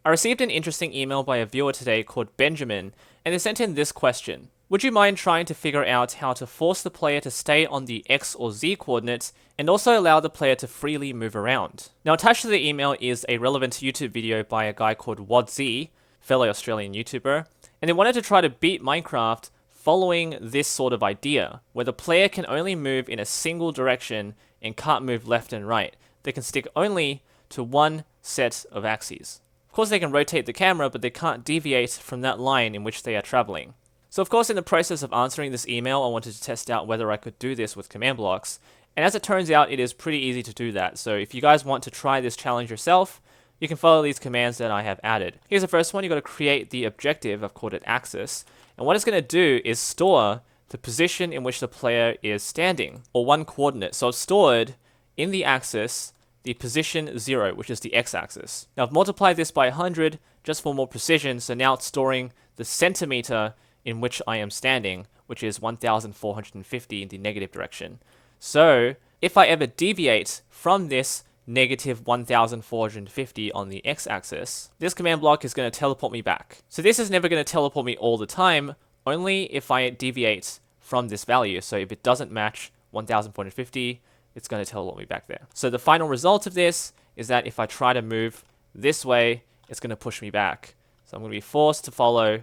I received an interesting email by a viewer today called Benjamin, and they sent in this question. Would you mind trying to figure out how to force the player to stay on the X or Z coordinates and also allow the player to freely move around? Now attached to the email is a relevant YouTube video by a guy called WodZ, fellow Australian YouTuber, and they wanted to try to beat Minecraft following this sort of idea, where the player can only move in a single direction and can't move left and right. They can stick only to one set of axes. Of course they can rotate the camera, but they can't deviate from that line in which they are traveling. So of course in the process of answering this email, I wanted to test out whether I could do this with command blocks. And as it turns out, it is pretty easy to do that. So if you guys want to try this challenge yourself, you can follow these commands that I have added. Here's the first one. You've got to create the objective. I've called it axis. And what it's going to do is store the position in which the player is standing, or one coordinate. So I've stored in the axis the position 0, which is the x-axis. Now I've multiplied this by 100 just for more precision. So now it's storing the centimeter in which I am standing, which is 1,450 in the negative direction. So if I ever deviate from this negative 1,450 on the x-axis, this command block is going to teleport me back. So this is never going to teleport me all the time, only if I deviate from this value. So if it doesn't match 1,450, it's going to teleport me back there. So the final result of this is that if I try to move this way, it's going to push me back. So I'm going to be forced to follow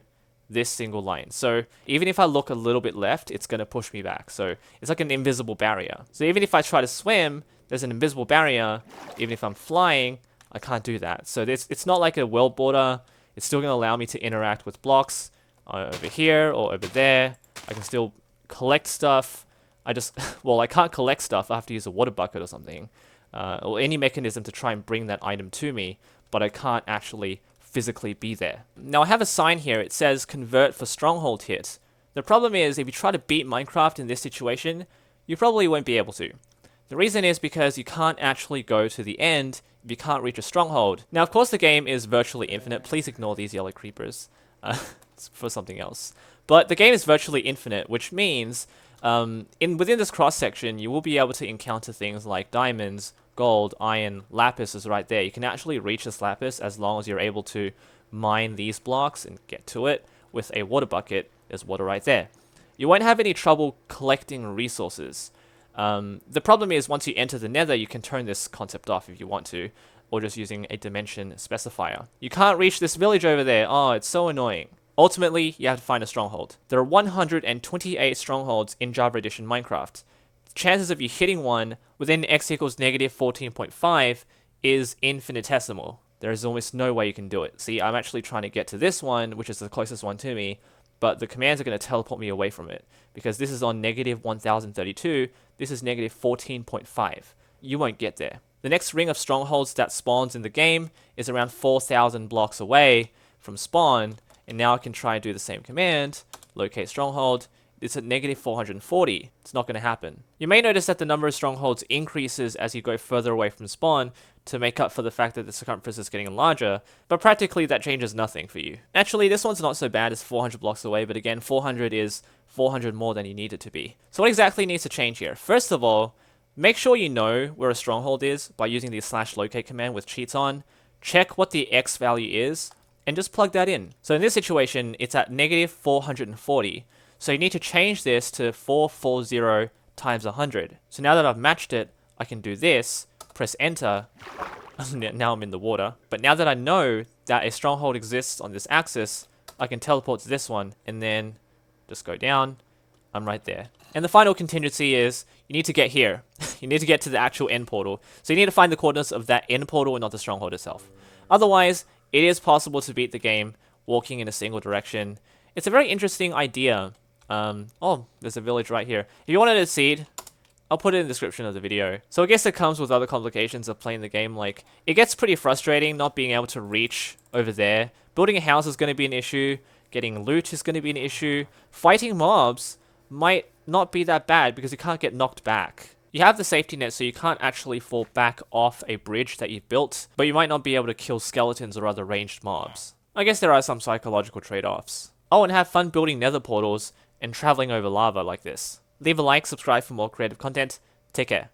this single line. So even if I look a little bit left, it's going to push me back. So it's like an invisible barrier. So even if I try to swim, there's an invisible barrier. Even if I'm flying, I can't do that. So it's not like a world border. It's still going to allow me to interact with blocks over here or over there. I can still collect stuff. Well, I can't collect stuff. I have to use a water bucket or something. Or any mechanism to try and bring that item to me. But I can't actually physically be there. Now I have a sign here. It says convert for stronghold hit. The problem is if you try to beat Minecraft in this situation, you probably won't be able to. The reason is because you can't actually go to the end if you can't reach a stronghold. Now of course the game is virtually infinite. Please ignore these yellow creepers. It's for something else. But the game is virtually infinite, which means within this cross section you will be able to encounter things like diamonds, gold, iron. Lapis is right there. You can actually reach this lapis as long as you're able to mine these blocks and get to it with a water bucket. There's water right there. You won't have any trouble collecting resources. The problem is once you enter the nether, you can turn this concept off if you want to, or just using a dimension specifier. You can't reach this village over there. Oh, it's so annoying. Ultimately, you have to find a stronghold. There are 128 strongholds in Java Edition Minecraft. Chances of you hitting one within x equals negative 14.5 is infinitesimal. There is almost no way you can do it. See, I'm actually trying to get to this one, which is the closest one to me, but the commands are going to teleport me away from it, because this is on negative 1032, this is negative 14.5. You won't get there. The next ring of strongholds that spawns in the game is around 4,000 blocks away from spawn, and now I can try and do the same command, locate stronghold. It's at negative 440. It's not going to happen. You may notice that the number of strongholds increases as you go further away from spawn to make up for the fact that the circumference is getting larger, but practically that changes nothing for you. Actually, this one's not so bad. It's 400 blocks away, but again, 400 is 400 more than you need it to be. So what exactly needs to change here? First of all, make sure you know where a stronghold is by using the /locate command with cheats on. Check what the X value is, and just plug that in. So in this situation, it's at negative 440. So you need to change this to 440 times 100. So now that I've matched it, I can do this, press enter. Now I'm in the water. But now that I know that a stronghold exists on this axis, I can teleport to this one and then just go down. I'm right there. And the final contingency is you need to get here. You need to get to the actual end portal. So you need to find the coordinates of that end portal and not the stronghold itself. Otherwise, it is possible to beat the game walking in a single direction. It's a very interesting idea. Oh, there's a village right here. If you wanted a seed, I'll put it in the description of the video. So I guess it comes with other complications of playing the game. Like, it gets pretty frustrating not being able to reach over there. Building a house is going to be an issue. Getting loot is going to be an issue. Fighting mobs might not be that bad because you can't get knocked back. You have the safety net, so you can't actually fall back off a bridge that you've built, but you might not be able to kill skeletons or other ranged mobs. I guess there are some psychological trade-offs. Oh, and have fun building nether portals and traveling over lava like this. Leave a like, subscribe for more creative content. Take care.